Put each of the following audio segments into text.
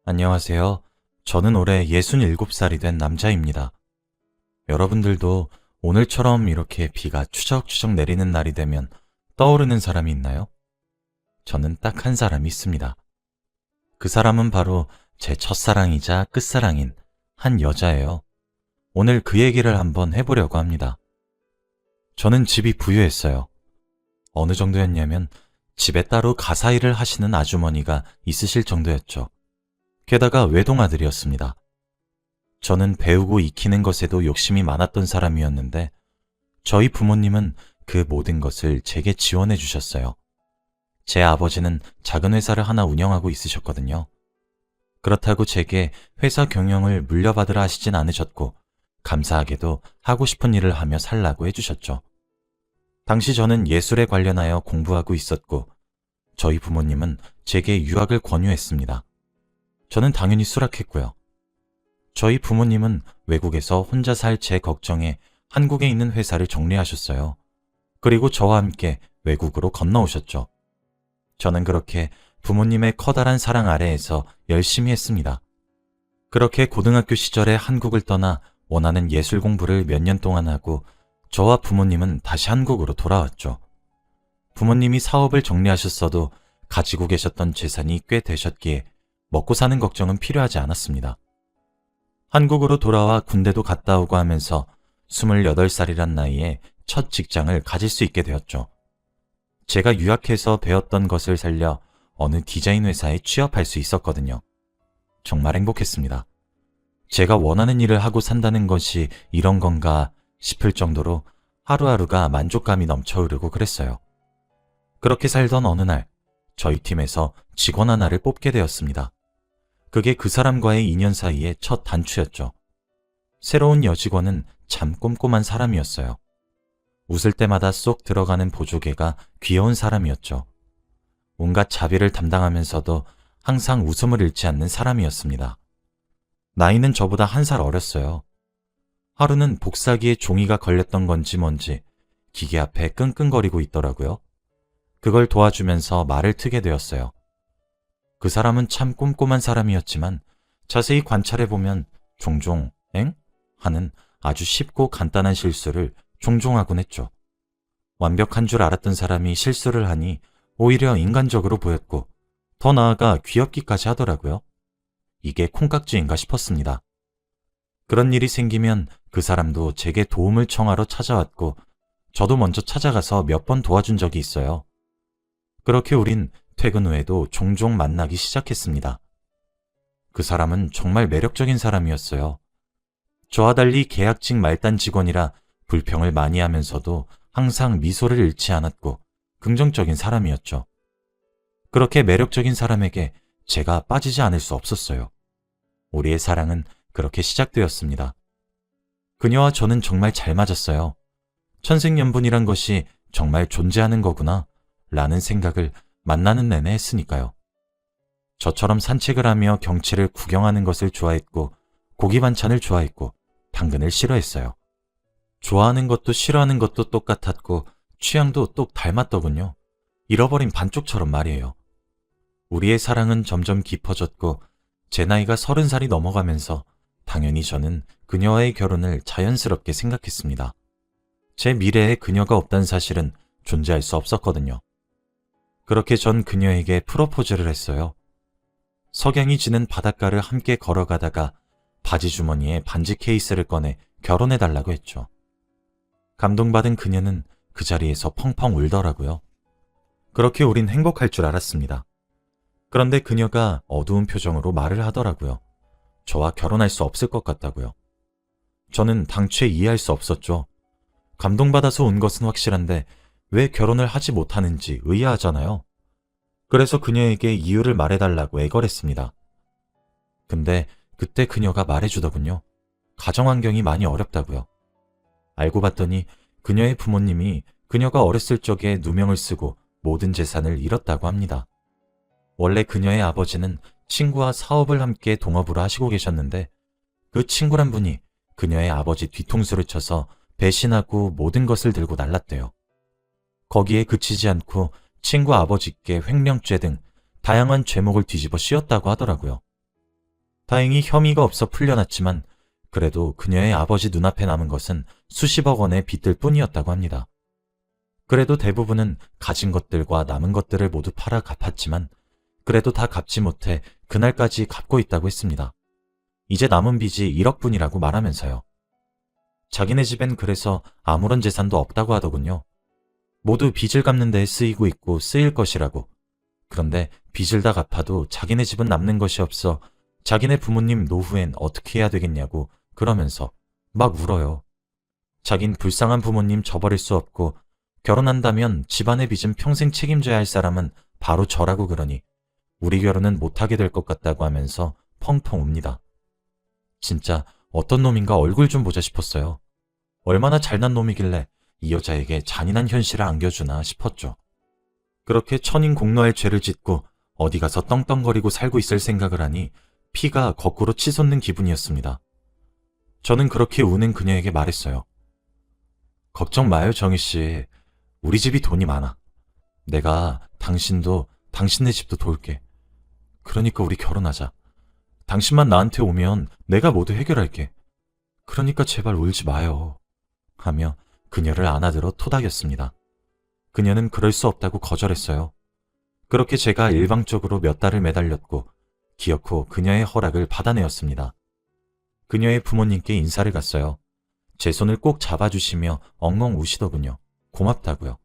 안녕하세요. 저는 올해 67살이 된 남자입니다. 여러분들도 오늘처럼 이렇게 비가 추적추적 내리는 날이 되면 떠오르는 사람이 있나요? 저는 딱 한 사람이 있습니다. 그 사람은 바로 제 첫사랑이자 끝사랑인 한 여자예요. 오늘 그 얘기를 한번 해보려고 합니다. 저는 집이 부유했어요. 어느 정도였냐면 집에 따로 가사일을 하시는 아주머니가 있으실 정도였죠. 게다가 외동아들이었습니다. 저는 배우고 익히는 것에도 욕심이 많았던 사람이었는데 저희 부모님은 그 모든 것을 제게 지원해 주셨어요. 제 아버지는 작은 회사를 하나 운영하고 있으셨거든요. 그렇다고 제게 회사 경영을 물려받으라 하시진 않으셨고 감사하게도 하고 싶은 일을 하며 살라고 해주셨죠. 당시 저는 예술에 관련하여 공부하고 있었고 저희 부모님은 제게 유학을 권유했습니다. 저는 당연히 수락했고요. 저희 부모님은 외국에서 혼자 살 제 걱정에 한국에 있는 회사를 정리하셨어요. 그리고 저와 함께 외국으로 건너오셨죠. 저는 그렇게 부모님의 커다란 사랑 아래에서 열심히 했습니다. 그렇게 고등학교 시절에 한국을 떠나 원하는 예술 공부를 몇 년 동안 하고 저와 부모님은 다시 한국으로 돌아왔죠. 부모님이 사업을 정리하셨어도 가지고 계셨던 재산이 꽤 되셨기에 먹고 사는 걱정은 필요하지 않았습니다. 한국으로 돌아와 군대도 갔다 오고 하면서 28살이란 나이에 첫 직장을 가질 수 있게 되었죠. 제가 유학해서 배웠던 것을 살려 어느 디자인 회사에 취업할 수 있었거든요. 정말 행복했습니다. 제가 원하는 일을 하고 산다는 것이 이런 건가 싶을 정도로 하루하루가 만족감이 넘쳐 흐르고 그랬어요. 그렇게 살던 어느 날 저희 팀에서 직원 하나를 뽑게 되었습니다. 그게 그 사람과의 인연 사이의 첫 단추였죠. 새로운 여직원은 참 꼼꼼한 사람이었어요. 웃을 때마다 쏙 들어가는 보조개가 귀여운 사람이었죠. 온갖 자비를 담당하면서도 항상 웃음을 잃지 않는 사람이었습니다. 나이는 저보다 1살 어렸어요. 하루는 복사기에 종이가 걸렸던 건지 뭔지 기계 앞에 끙끙거리고 있더라고요. 그걸 도와주면서 말을 트게 되었어요. 그 사람은 참 꼼꼼한 사람이었지만 자세히 관찰해보면 종종 엥? 하는 아주 쉽고 간단한 실수를 종종 하곤 했죠. 완벽한 줄 알았던 사람이 실수를 하니 오히려 인간적으로 보였고 더 나아가 귀엽기까지 하더라고요. 이게 콩깍지인가 싶었습니다. 그런 일이 생기면 그 사람도 제게 도움을 청하러 찾아왔고 저도 먼저 찾아가서 몇 번 도와준 적이 있어요. 그렇게 우린 퇴근 후에도 종종 만나기 시작했습니다. 그 사람은 정말 매력적인 사람이었어요. 저와 달리 계약직 말단 직원이라 불평을 많이 하면서도 항상 미소를 잃지 않았고 긍정적인 사람이었죠. 그렇게 매력적인 사람에게 제가 빠지지 않을 수 없었어요. 우리의 사랑은 그렇게 시작되었습니다. 그녀와 저는 정말 잘 맞았어요. 천생연분이란 것이 정말 존재하는 거구나 라는 생각을 만나는 내내 했으니까요. 저처럼 산책을 하며 경치를 구경하는 것을 좋아했고 고기 반찬을 좋아했고 당근을 싫어했어요. 좋아하는 것도 싫어하는 것도 똑같았고 취향도 똑 닮았더군요. 잃어버린 반쪽처럼 말이에요. 우리의 사랑은 점점 깊어졌고 제 나이가 30살이 넘어가면서 당연히 저는 그녀와의 결혼을 자연스럽게 생각했습니다. 제 미래에 그녀가 없다는 사실은 존재할 수 없었거든요. 그렇게 전 그녀에게 프로포즈를 했어요. 석양이 지는 바닷가를 함께 걸어가다가 바지 주머니에 반지 케이스를 꺼내 결혼해달라고 했죠. 감동받은 그녀는 그 자리에서 펑펑 울더라고요. 그렇게 우린 행복할 줄 알았습니다. 그런데 그녀가 어두운 표정으로 말을 하더라고요. 저와 결혼할 수 없을 것 같다고요. 저는 당최 이해할 수 없었죠. 감동받아서 운 것은 확실한데 왜 결혼을 하지 못하는지 의아하잖아요. 그래서 그녀에게 이유를 말해달라고 애걸했습니다. 근데 그때 그녀가 말해주더군요. 가정환경이 많이 어렵다고요. 알고 봤더니 그녀의 부모님이 그녀가 어렸을 적에 누명을 쓰고 모든 재산을 잃었다고 합니다. 원래 그녀의 아버지는 친구와 사업을 함께 동업으로 하시고 계셨는데 그 친구란 분이 그녀의 아버지 뒤통수를 쳐서 배신하고 모든 것을 들고 날랐대요. 거기에 그치지 않고 친구 아버지께 횡령죄 등 다양한 죄목을 뒤집어 씌웠다고 하더라고요. 다행히 혐의가 없어 풀려났지만 그래도 그녀의 아버지 눈앞에 남은 것은 수십억 원의 빚들 뿐이었다고 합니다. 그래도 대부분은 가진 것들과 남은 것들을 모두 팔아 갚았지만 그래도 다 갚지 못해 그날까지 갚고 있다고 했습니다. 이제 남은 빚이 1억뿐이라고 말하면서요. 자기네 집엔 그래서 아무런 재산도 없다고 하더군요. 모두 빚을 갚는 데 쓰이고 있고 쓰일 것이라고. 그런데 빚을 다 갚아도 자기네 집은 남는 것이 없어 자기네 부모님 노후엔 어떻게 해야 되겠냐고 그러면서 막 울어요. 자긴 불쌍한 부모님 저버릴 수 없고 결혼한다면 집안의 빚은 평생 책임져야 할 사람은 바로 저라고 그러니 우리 결혼은 못하게 될 것 같다고 하면서 펑펑 웁니다. 진짜 어떤 놈인가 얼굴 좀 보자 싶었어요. 얼마나 잘난 놈이길래 이 여자에게 잔인한 현실을 안겨주나 싶었죠. 그렇게 천인공노할 죄를 짓고 어디 가서 떵떵거리고 살고 있을 생각을 하니 피가 거꾸로 치솟는 기분이었습니다. 저는 그렇게 우는 그녀에게 말했어요. 걱정 마요, 정희 씨. 우리 집이 돈이 많아. 내가 당신도 당신네 집도 도울게. 그러니까 우리 결혼하자. 당신만 나한테 오면 내가 모두 해결할게. 그러니까 제발 울지 마요. 하며 그녀를 안아들어 토닥였습니다. 그녀는 그럴 수 없다고 거절했어요. 그렇게 제가 일방적으로 몇 달을 매달렸고 기어코 그녀의 허락을 받아내었습니다. 그녀의 부모님께 인사를 갔어요. 제 손을 꼭 잡아주시며 엉엉 우시더군요. 고맙다고요.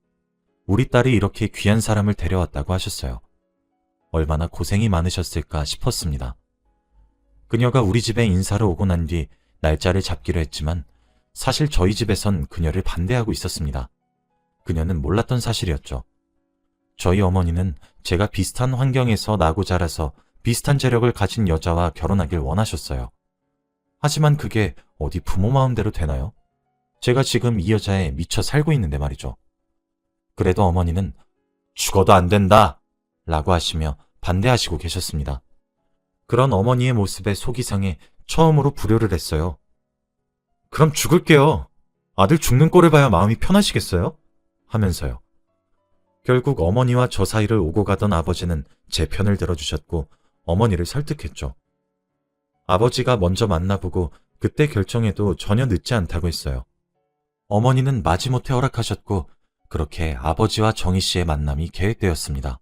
우리 딸이 이렇게 귀한 사람을 데려왔다고 하셨어요. 얼마나 고생이 많으셨을까 싶었습니다. 그녀가 우리 집에 인사를 오고 난 뒤 날짜를 잡기로 했지만 사실 저희 집에선 그녀를 반대하고 있었습니다. 그녀는 몰랐던 사실이었죠. 저희 어머니는 제가 비슷한 환경에서 나고 자라서 비슷한 재력을 가진 여자와 결혼하길 원하셨어요. 하지만 그게 어디 부모 마음대로 되나요? 제가 지금 이 여자에 미쳐 살고 있는데 말이죠. 그래도 어머니는 죽어도 안 된다! 라고 하시며 반대하시고 계셨습니다. 그런 어머니의 모습에 속이 상해 처음으로 불효를 했어요. 그럼 죽을게요. 아들 죽는 꼴을 봐야 마음이 편하시겠어요? 하면서요. 결국 어머니와 저 사이를 오고 가던 아버지는 제 편을 들어주셨고 어머니를 설득했죠. 아버지가 먼저 만나보고 그때 결정해도 전혀 늦지 않다고 했어요. 어머니는 마지못해 허락하셨고 그렇게 아버지와 정희 씨의 만남이 계획되었습니다.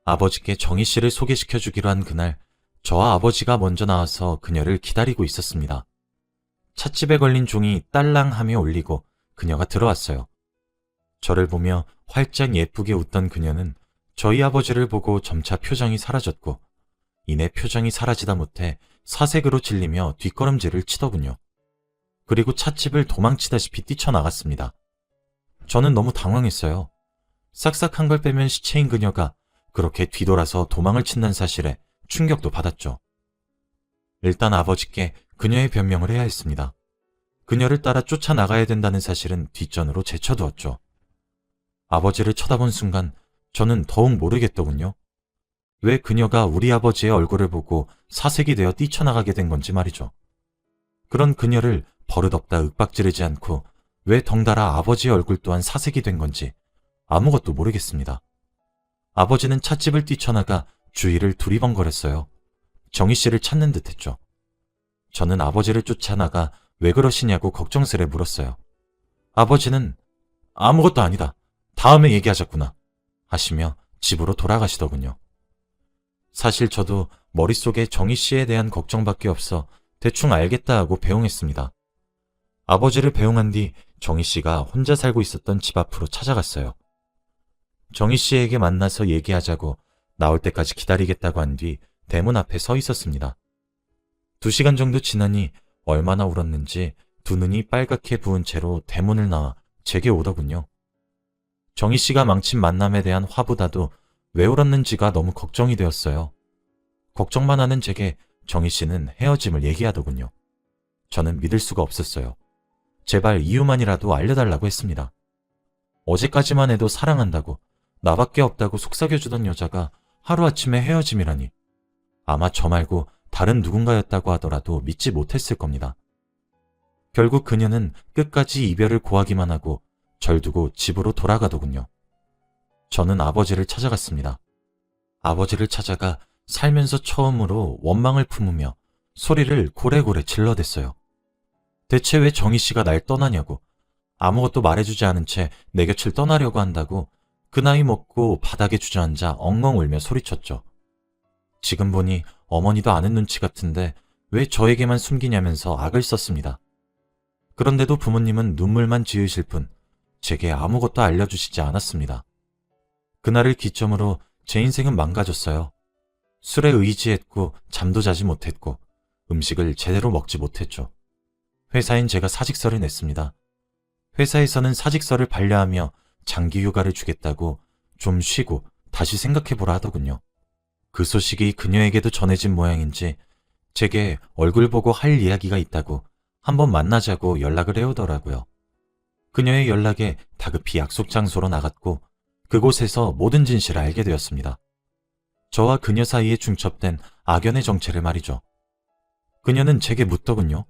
아버지께 정희 씨를 소개시켜주기로 한 그날 저와 아버지가 먼저 나와서 그녀를 기다리고 있었습니다. 찻집에 걸린 종이 딸랑하며 울리고 그녀가 들어왔어요. 저를 보며 활짝 예쁘게 웃던 그녀는 저희 아버지를 보고 점차 표정이 사라졌고 이내 표정이 사라지다 못해 사색으로 질리며 뒷걸음질을 치더군요. 그리고 찻집을 도망치다시피 뛰쳐나갔습니다. 저는 너무 당황했어요. 싹싹한 걸 빼면 시체인 그녀가 그렇게 뒤돌아서 도망을 친다는 사실에 충격도 받았죠. 일단 아버지께 그녀의 변명을 해야 했습니다. 그녀를 따라 쫓아나가야 된다는 사실은 뒷전으로 제쳐두었죠. 아버지를 쳐다본 순간 저는 더욱 모르겠더군요. 왜 그녀가 우리 아버지의 얼굴을 보고 사색이 되어 뛰쳐나가게 된 건지 말이죠. 그런 그녀를 버릇없다 윽박지르지 않고 왜 덩달아 아버지의 얼굴 또한 사색이 된 건지 아무것도 모르겠습니다. 아버지는 찻집을 뛰쳐나가 주위를 두리번거렸어요. 정희 씨를 찾는 듯 했죠. 저는 아버지를 쫓아나가 왜 그러시냐고 걱정스레 물었어요. 아버지는 아무것도 아니다. 다음에 얘기하자꾸나 하시며 집으로 돌아가시더군요. 사실 저도 머릿속에 정희 씨에 대한 걱정밖에 없어 대충 알겠다 하고 배웅했습니다. 아버지를 배웅한 뒤 정희 씨가 혼자 살고 있었던 집 앞으로 찾아갔어요. 정희 씨에게 만나서 얘기하자고 나올 때까지 기다리겠다고 한 뒤 대문 앞에 서 있었습니다. 2시간 정도 지나니 얼마나 울었는지 두 눈이 빨갛게 부은 채로 대문을 나와 제게 오더군요. 정희 씨가 망친 만남에 대한 화보다도 왜 울었는지가 너무 걱정이 되었어요. 걱정만 하는 제게 정희 씨는 헤어짐을 얘기하더군요. 저는 믿을 수가 없었어요. 제발 이유만이라도 알려달라고 했습니다. 어제까지만 해도 사랑한다고 나밖에 없다고 속삭여주던 여자가 하루아침에 헤어짐이라니. 아마 저 말고 다른 누군가였다고 하더라도 믿지 못했을 겁니다. 결국 그녀는 끝까지 이별을 고하기만 하고 절 두고 집으로 돌아가더군요. 저는 아버지를 찾아갔습니다. 아버지를 찾아가 살면서 처음으로 원망을 품으며 소리를 고래고래 질러댔어요. 대체 왜 정희 씨가 날 떠나냐고, 아무것도 말해주지 않은 채 내 곁을 떠나려고 한다고 그 나이 먹고 바닥에 주저앉아 엉엉 울며 소리쳤죠. 지금 보니 어머니도 아는 눈치 같은데 왜 저에게만 숨기냐면서 악을 썼습니다. 그런데도 부모님은 눈물만 지으실 뿐 제게 아무것도 알려주시지 않았습니다. 그날을 기점으로 제 인생은 망가졌어요. 술에 의지했고 잠도 자지 못했고 음식을 제대로 먹지 못했죠. 회사인 제가 사직서를 냈습니다. 회사에서는 사직서를 반려하며 장기 휴가를 주겠다고 좀 쉬고 다시 생각해보라 하더군요. 그 소식이 그녀에게도 전해진 모양인지 제게 얼굴 보고 할 이야기가 있다고 한번 만나자고 연락을 해오더라고요. 그녀의 연락에 다급히 약속 장소로 나갔고 그곳에서 모든 진실을 알게 되었습니다. 저와 그녀 사이에 중첩된 악연의 정체를 말이죠. 그녀는 제게 묻더군요.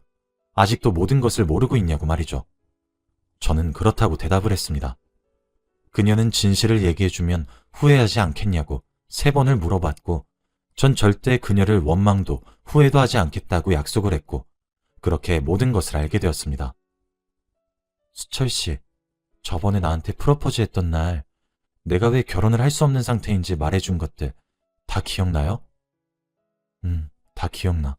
아직도 모든 것을 모르고 있냐고 말이죠. 저는 그렇다고 대답을 했습니다. 그녀는 진실을 얘기해주면 후회하지 않겠냐고 3번을 물어봤고 전 절대 그녀를 원망도 후회도 하지 않겠다고 약속을 했고 그렇게 모든 것을 알게 되었습니다. 수철 씨, 저번에 나한테 프로포즈 했던 날 내가 왜 결혼을 할 수 없는 상태인지 말해준 것들 다 기억나요? 다 기억나.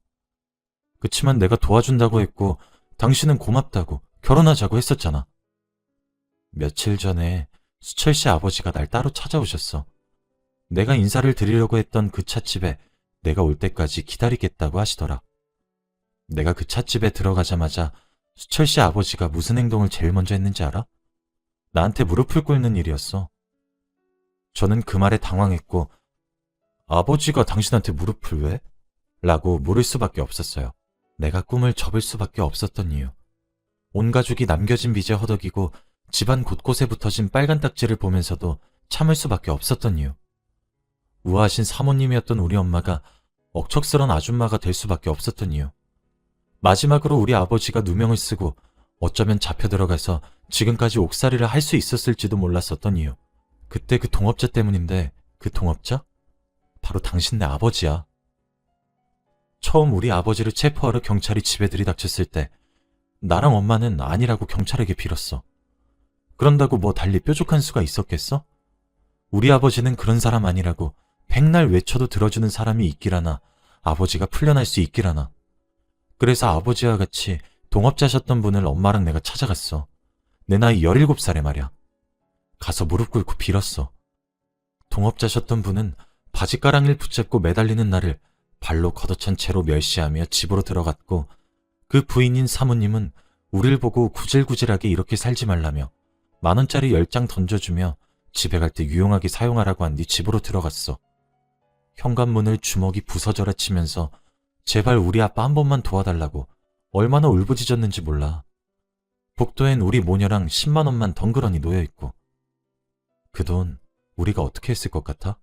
그치만 내가 도와준다고 했고 당신은 고맙다고 결혼하자고 했었잖아. 며칠 전에 수철 씨 아버지가 날 따로 찾아오셨어. 내가 인사를 드리려고 했던 그 찻집에 내가 올 때까지 기다리겠다고 하시더라. 내가 그 찻집에 들어가자마자 수철 씨 아버지가 무슨 행동을 제일 먼저 했는지 알아? 나한테 무릎을 꿇는 일이었어. 저는 그 말에 당황했고 아버지가 당신한테 무릎을 왜? 라고 물을 수밖에 없었어요. 내가 꿈을 접을 수밖에 없었던 이유. 온 가족이 남겨진 빚에 허덕이고 집안 곳곳에 붙어진 빨간 딱지를 보면서도 참을 수밖에 없었던 이유. 우아하신 사모님이었던 우리 엄마가 억척스런 아줌마가 될 수밖에 없었던 이유. 마지막으로 우리 아버지가 누명을 쓰고 어쩌면 잡혀 들어가서 지금까지 옥살이를 할 수 있었을지도 몰랐었던 이유. 그때 그 동업자 때문인데 그 동업자? 바로 당신네 아버지야. 처음 우리 아버지를 체포하러 경찰이 집에 들이닥쳤을 때 나랑 엄마는 아니라고 경찰에게 빌었어. 그런다고 뭐 달리 뾰족한 수가 있었겠어? 우리 아버지는 그런 사람 아니라고 백날 외쳐도 들어주는 사람이 있기라나 아버지가 풀려날 수 있기라나. 그래서 아버지와 같이 동업자셨던 분을 엄마랑 내가 찾아갔어. 내 나이 17살에 말이야. 가서 무릎 꿇고 빌었어. 동업자셨던 분은 바지가랑이를 붙잡고 매달리는 나를 발로 걷어찬 채로 멸시하며 집으로 들어갔고 그 부인인 사모님은 우릴 보고 구질구질하게 이렇게 살지 말라며 10,000원짜리 10장 던져주며 집에 갈 때 유용하게 사용하라고 한 뒤 집으로 들어갔어. 현관문을 주먹이 부서져라 치면서 제발 우리 아빠 한 번만 도와달라고 얼마나 울부짖었는지 몰라. 복도엔 우리 모녀랑 10만 원만 덩그러니 놓여있고. 그 돈 우리가 어떻게 했을 것 같아?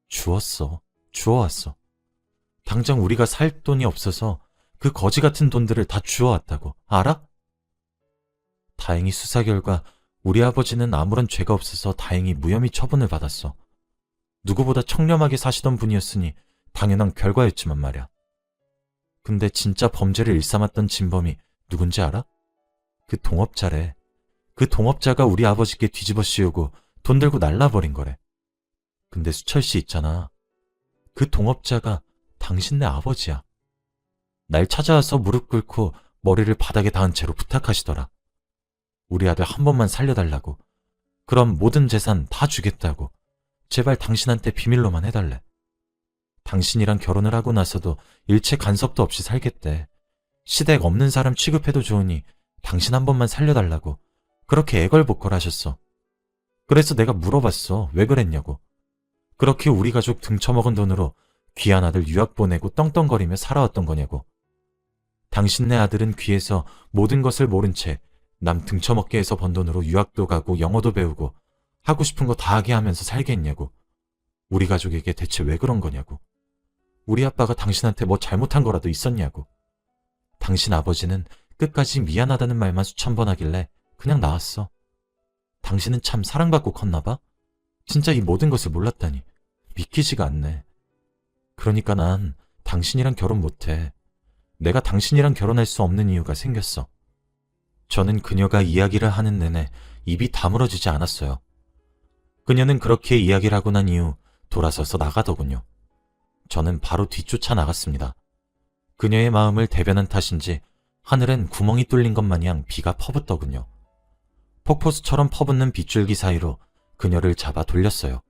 주웠어. 주워왔어. 당장 우리가 살 돈이 없어서 그 거지 같은 돈들을 다 주워왔다고. 알아? 다행히 수사 결과 우리 아버지는 아무런 죄가 없어서 다행히 무혐의 처분을 받았어. 누구보다 청렴하게 사시던 분이었으니 당연한 결과였지만 말이야. 근데 진짜 범죄를 일삼았던 진범이 누군지 알아? 그 동업자래. 그 동업자가 우리 아버지께 뒤집어 씌우고 돈 들고 날라버린 거래. 근데 수철 씨 있잖아. 그 동업자가 당신네 아버지야. 날 찾아와서 무릎 꿇고 머리를 바닥에 닿은 채로 부탁하시더라. 우리 아들 한 번만 살려달라고. 그럼 모든 재산 다 주겠다고. 제발 당신한테 비밀로만 해달래. 당신이랑 결혼을 하고 나서도 일체 간섭도 없이 살겠대. 시댁 없는 사람 취급해도 좋으니 당신 한 번만 살려달라고. 그렇게 애걸복걸하셨어. 그래서 내가 물어봤어. 왜 그랬냐고. 그렇게 우리 가족 등쳐먹은 돈으로 귀한 아들 유학 보내고 떵떵거리며 살아왔던 거냐고. 당신네 아들은 귀에서 모든 것을 모른 채 남 등쳐먹게 해서 번 돈으로 유학도 가고 영어도 배우고 하고 싶은 거 다 하게 하면서 살겠냐고. 우리 가족에게 대체 왜 그런 거냐고. 우리 아빠가 당신한테 뭐 잘못한 거라도 있었냐고. 당신 아버지는 끝까지 미안하다는 말만 수천 번 하길래 그냥 나왔어. 당신은 참 사랑받고 컸나 봐. 진짜 이 모든 것을 몰랐다니 믿기지가 않네. 그러니까 난 당신이랑 결혼 못해. 내가 당신이랑 결혼할 수 없는 이유가 생겼어. 저는 그녀가 이야기를 하는 내내 입이 다물어지지 않았어요. 그녀는 그렇게 이야기를 하고 난 이후 돌아서서 나가더군요. 저는 바로 뒤쫓아 나갔습니다. 그녀의 마음을 대변한 탓인지 하늘엔 구멍이 뚫린 것 마냥 비가 퍼붓더군요. 폭포수처럼 퍼붓는 빗줄기 사이로 그녀를 잡아 돌렸어요.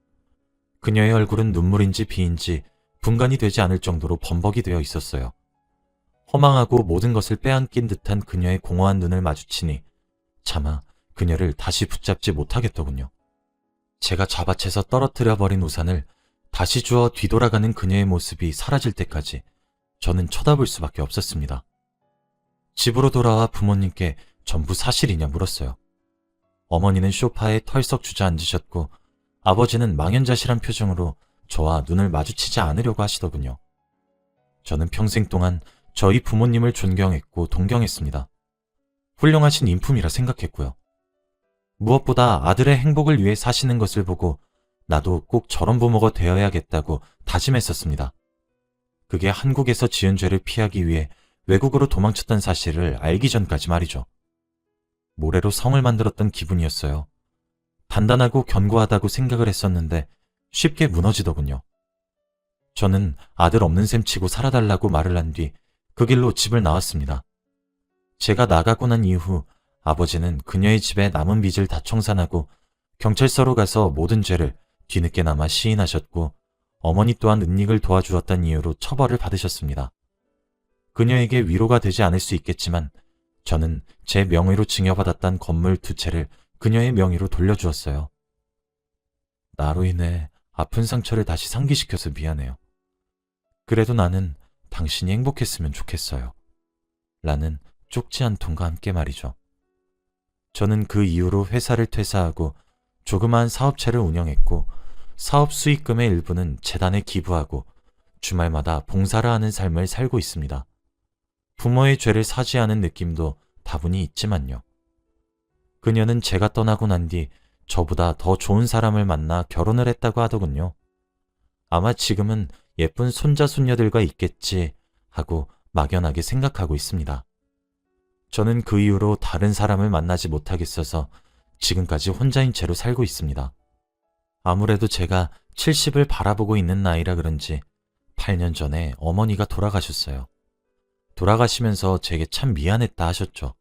그녀의 얼굴은 눈물인지 비인지 분간이 되지 않을 정도로 범벅이 되어 있었어요. 허망하고 모든 것을 빼앗긴 듯한 그녀의 공허한 눈을 마주치니 차마 그녀를 다시 붙잡지 못하겠더군요. 제가 잡아채서 떨어뜨려 버린 우산을 다시 주워 뒤돌아가는 그녀의 모습이 사라질 때까지 저는 쳐다볼 수밖에 없었습니다. 집으로 돌아와 부모님께 전부 사실이냐 물었어요. 어머니는 소파에 털썩 주저앉으셨고 아버지는 망연자실한 표정으로 저와 눈을 마주치지 않으려고 하시더군요. 저는 평생 동안 저희 부모님을 존경했고 동경했습니다. 훌륭하신 인품이라 생각했고요. 무엇보다 아들의 행복을 위해 사시는 것을 보고 나도 꼭 저런 부모가 되어야겠다고 다짐했었습니다. 그게 한국에서 지은 죄를 피하기 위해 외국으로 도망쳤던 사실을 알기 전까지 말이죠. 모래로 성을 만들었던 기분이었어요. 단단하고 견고하다고 생각을 했었는데 쉽게 무너지더군요. 저는 아들 없는 셈 치고 살아달라고 말을 한 뒤 그 길로 집을 나왔습니다. 제가 나가고 난 이후 아버지는 그녀의 집에 남은 빚을 다 청산하고 경찰서로 가서 모든 죄를 뒤늦게나마 시인하셨고 어머니 또한 은닉을 도와주었다는 이유로 처벌을 받으셨습니다. 그녀에게 위로가 되지 않을 수 있겠지만 저는 제 명의로 증여받았던 건물 2채를 그녀의 명의로 돌려주었어요. 나로 인해 아픈 상처를 다시 상기시켜서 미안해요. 그래도 나는 당신이 행복했으면 좋겠어요. 라는 쪽지 한 통과 함께 말이죠. 저는 그 이후로 회사를 퇴사하고 조그마한 사업체를 운영했고 사업 수익금의 일부는 재단에 기부하고 주말마다 봉사를 하는 삶을 살고 있습니다. 부모의 죄를 사죄하는 느낌도 다분히 있지만요. 그녀는 제가 떠나고 난 뒤 저보다 더 좋은 사람을 만나 결혼을 했다고 하더군요. 아마 지금은 예쁜 손자 손녀들과 있겠지 하고 막연하게 생각하고 있습니다. 저는 그 이후로 다른 사람을 만나지 못하겠어서 지금까지 혼자인 채로 살고 있습니다. 아무래도 제가 70을 바라보고 있는 나이라 그런지 8년 전에 어머니가 돌아가셨어요. 돌아가시면서 제게 참 미안했다 하셨죠.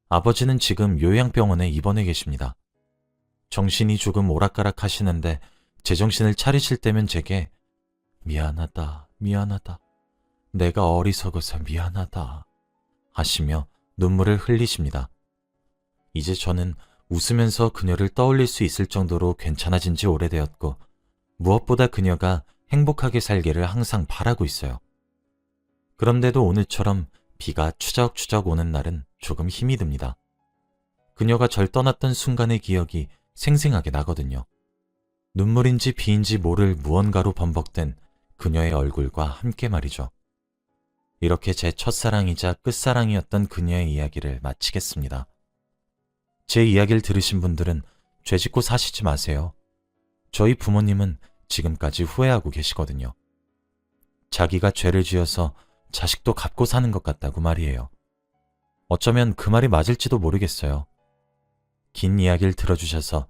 아버지는 지금 요양병원에 입원해 계십니다. 정신이 조금 오락가락 하시는데 제정신을 차리실 때면 제게 미안하다, 미안하다. 내가 어리석어서 미안하다. 하시며 눈물을 흘리십니다. 이제 저는 웃으면서 그녀를 떠올릴 수 있을 정도로 괜찮아진 지 오래되었고 무엇보다 그녀가 행복하게 살기를 항상 바라고 있어요. 그런데도 오늘처럼 비가 추적추적 오는 날은 조금 힘이 듭니다. 그녀가 절 떠났던 순간의 기억이 생생하게 나거든요. 눈물인지 비인지 모를 무언가로 범벅된 그녀의 얼굴과 함께 말이죠. 이렇게 제 첫사랑이자 끝사랑이었던 그녀의 이야기를 마치겠습니다. 제 이야기를 들으신 분들은 죄짓고 사시지 마세요. 저희 부모님은 지금까지 후회하고 계시거든요. 자기가 죄를 지어서 자식도 갚고 사는 것 같다고 말이에요. 어쩌면 그 말이 맞을지도 모르겠어요. 긴 이야기를 들어주셔서